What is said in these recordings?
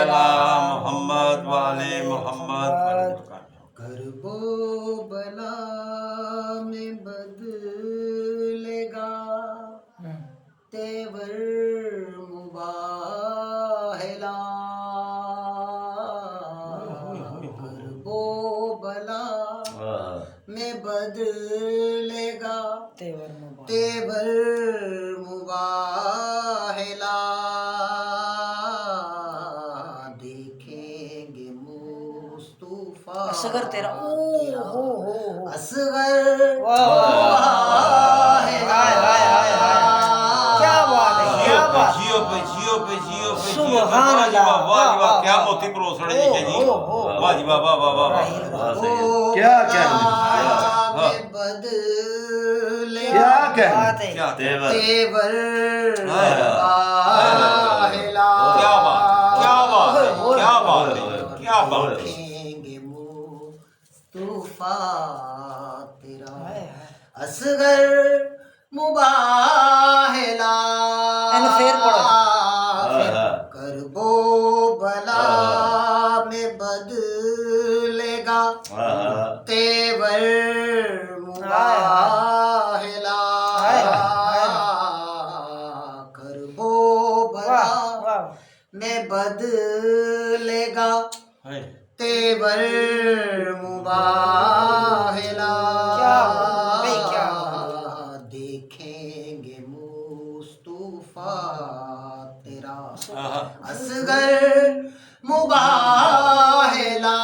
علی محمد وآل محمد. کرب و بلا میں بدلے گا تیور مباہلا. کرب و بلا میں بدلے گا تیور مباہلا. دیکھیں گے مصطفیٰ اصغر تیرا اصغر کیا بات ہے کیا بات ہے. جیو پہ سبحان اللہ. واہ جی واہ کیا موتی پروس رہے جی جی. واہ جی واہ واہ واہ واہ. کیا کہنے میں بدلے کیا کہنے بات ہے. تیور کیا بات کیا بات کیا بات کیا بات. دیکھیں گے مصطفیٰ تیرا اصغر مباہلا. پھر پڑھو. کرب و بلا میں بدلے گا تیور مباہلا. کرب و بلا میں بدلے گا تیور مباہلا. دیکھیں گے مصطفیٰ تیرا اصغر مباہلا.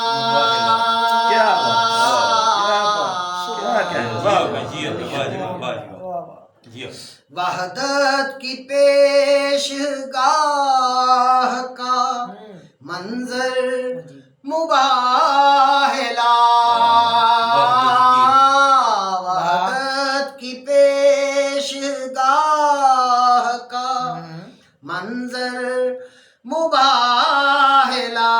وحدت کی پیش گاہ کا منظر مباہلا. وحدت کی پیش گاہ کا منظر مباہلا.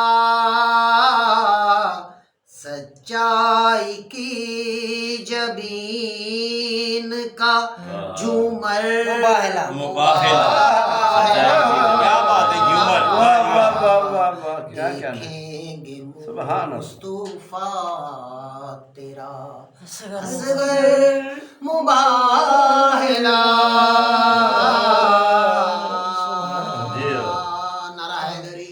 سچائی کی جبین کا جھومر مباہلا. کیا بات ہے جھومر. دیکھیں گے سبحان مصطفیٰ تیرا اصغر اصغر مباہلا. نعرہ حیدری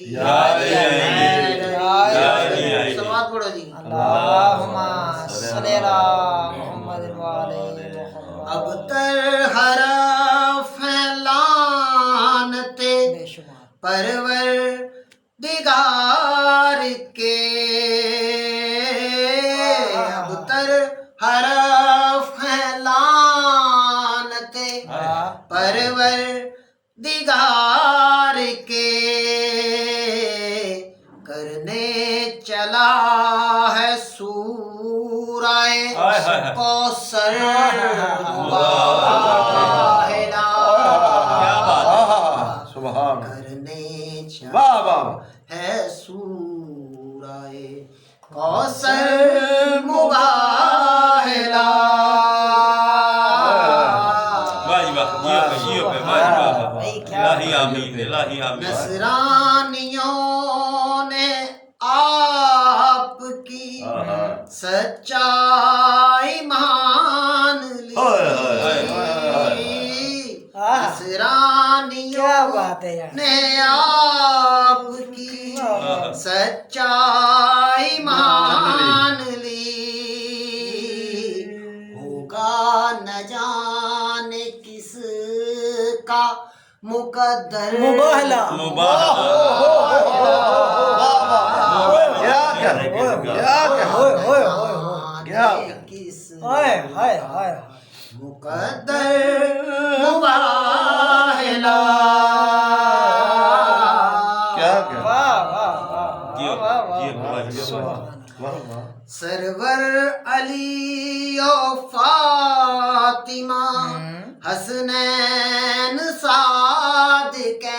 سلوات پڑھو جی. اللہم صلی علی محمد وآل محمد. ابتر حرف ہیں لعنتے بے شمار. پروردگار کے. ابتر حرف ہیں لعنتے پروردگار کے. کرنے چلا ہے سورہ کوثر مباہلا. سبحان کرنے واہ چلا واہ ہے سورہ کوثر مباہلا. الہی آمین الہی آمین. نصرانیوں نے آپ کی سچائی مان لی. نصرانیوں بات ہے یار. نے آپ کی سچائی مان لی. ہوگا نہ جانے کس کا مقدر مباہلا. کیا کہنے کس ہائے ہائے ہائے. مقدر مباہلا. کیا واہ واہ واہ واہ. سرور علی و فاطمہ حسنین صادقین.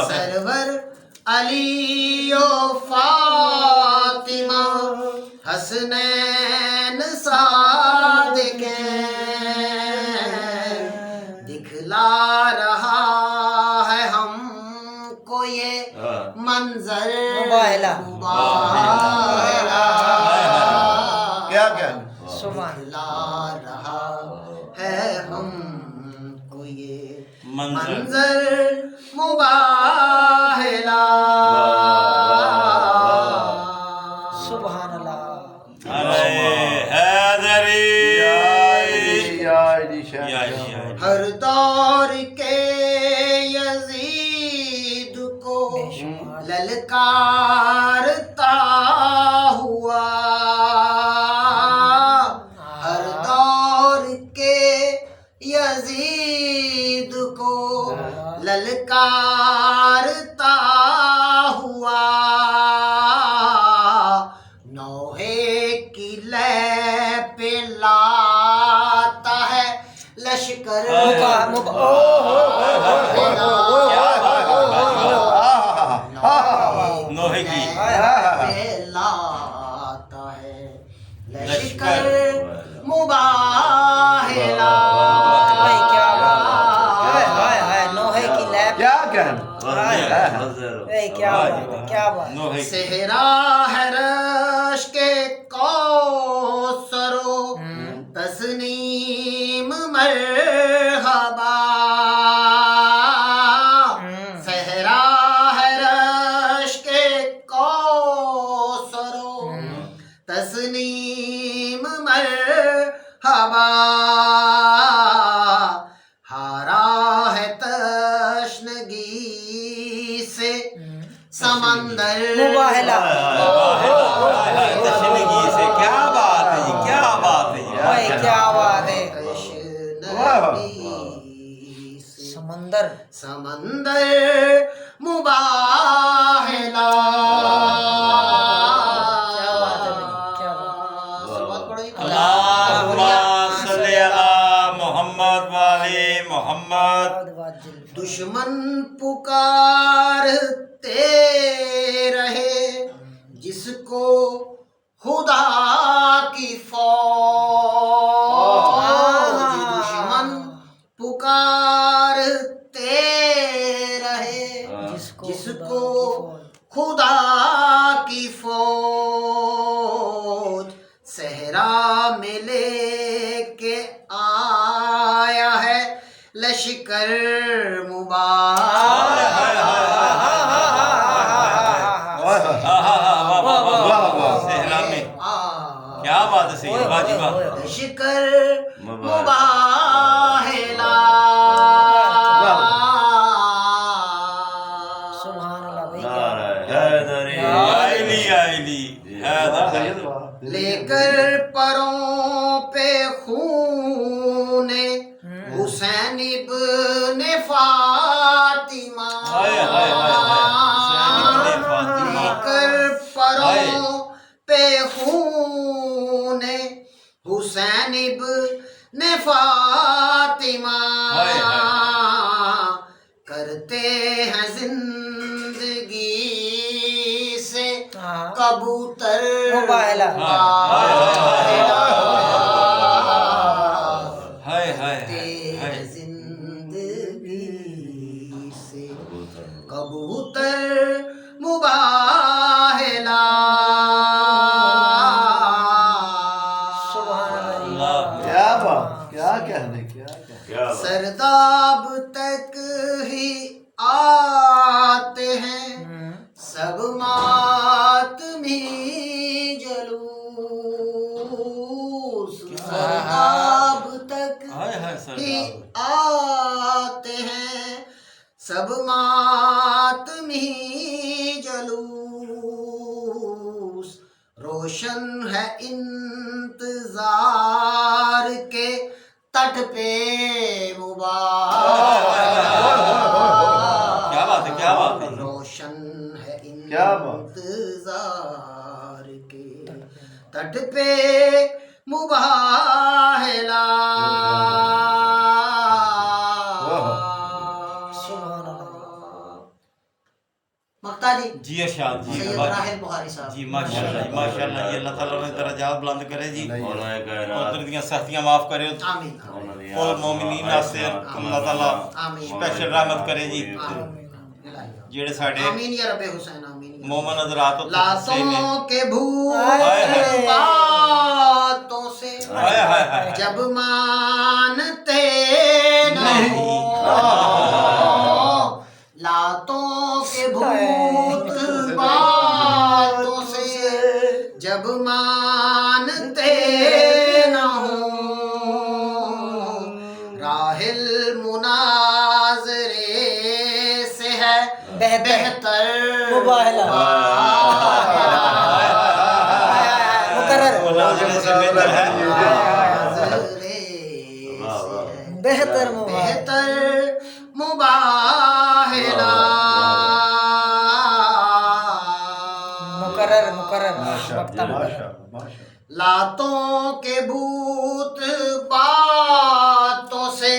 سرور علی و فاطمہ حسنین صادقین. دکھلا رہا ہے ہم منظر مباہلہ مباہلہ کیا کیا سبحان لا رہا ہے ہم کو یہ منظر منظر مباہلہ سبحان اللہ ارے حیدری یا علی شاہ یا جی یا جی ہر دور کے یزید کو للکارتا ہوا ہر دور کے یزید کو للکارتا ہوا نوحے کی لے پہ لاتا ہے لشکر نوحے کی لاتا ہے لشکر مباہلہ بھائی کیا بات ہے ہائے ہائے نوحے کی لیب کیا کہنا بھائی کیا بات ہے کیا بات نوحے کی صحرا ہے رش کے کوثر و تسنیم مرحبا صحرا ہے رش کے کوثر و تسنیم مرحبا ہارا ہے تشنگی سے سمندر مباہلہ تشنگی سے کیا بات ہے جی کیا بات ہے جی بھائی کیا بات ہے تشنگی سے سمندر سمندر مباہلہ کیا بات ہے بھائی کیا بات سلوات پڑھو جی۔ اللہم صلی علی محمد والی محمد دشمن پکارتے رہے جس کو خدا کی فوج دشمن پکارتے رہے جس کو خدا کی فوج صحرا میں لے کے آیا ہے لشکر صحرا میں کیا بات ہے سید واہ جی واہ لشکر مباہلہ سبحان اللہ بھائی یا علی یا علی حیدر لے کر پروں پہ خون حسین ابن فاطمہ ہائے ہائے ہائے حسین ابن فاطمہ لے کر پروں پہ خون حسین ابن فاطمہ ہائے کرتے ہیں زندگی سے کبوتر مباہلہ ہائے ہائے کرتے زندگی سے کبوتر مباہلہ سبحان اللہ اللہ کیا بات کیا کہنے کیا کہنے سرداب تک ہی آتے ہیں سب ماتمی جلوس سرداب تک ہائے ہائے ہی سردار آتے ہیں سب ماتمی جلوس روشن ہے انتظار کے تٹ پہ کیا بات ہے کیا بات ہے روشن ہے کیا بات؟ انتظار کے تٹ پہ مباہلہ سبحان اللہ مختاری جی ارشاد جی سید راحل بخاری صاحب جی ماشاءاللہ جی ماشاءاللہ جی اللہ تعالیٰ نے درجات بلند کرے جی مولا قدر دیاں سختیاں معاف کرے آمین اور مومنین ناصر اللہ تعالیٰ آمین اسپیشل رحمت کرے جی آمین ਜਿਹੜੇ ਸਾਡੇ آمین یا رب حسین آمین یا رب۔ مومن حضرات لاتوں کے بھوت ہائے ہائے۔ باتوں سے ہائے ہائے ہائے۔ جب مانتے نہ نہیں۔ ہو لاتوں کے بھوت باتوں سے جب مانتے نہ ہو راہ المناظرے سے ہے بہتر مباہلہ مقرر مناظرے سے بہتر ہے بہتر مباہلہ بہتر مباہلہ مقرر مقرر ماشاء وقتہ اللہ مقرر ماشاء اللہ ماشاء اللہ لاتوں کے بھوت باتوں سے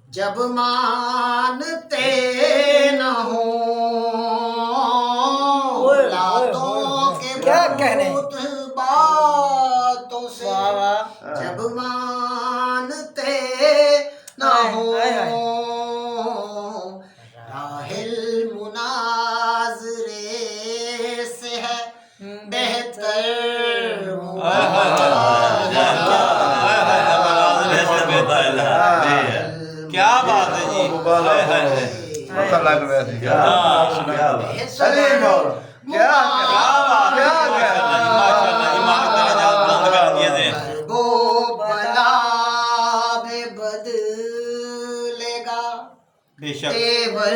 جب مانتے نہ ہو لاتوں کے کیا کہنے؟ بھوت باتوں سے واہ واہ جب مانتے نہ ہو راہ المناظرے سے ہے بہتر کیا بات ہے جی ہائے ہائے ہائے۔ پتہ لگ رہا ہے کیا بہتر سلیم اور کیا کیا بات ہے ماشاء اللہ جی ماں کے درجات بلند کر دیے دیں وہ بلا میں بدلے گا بے شک تیور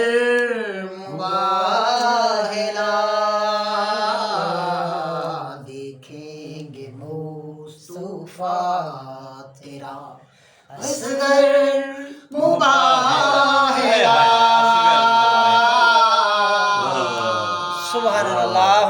مباہلہ دیکھیں گے مصطفیٰ تیرا اصغر مباہلہ سبحان اللہ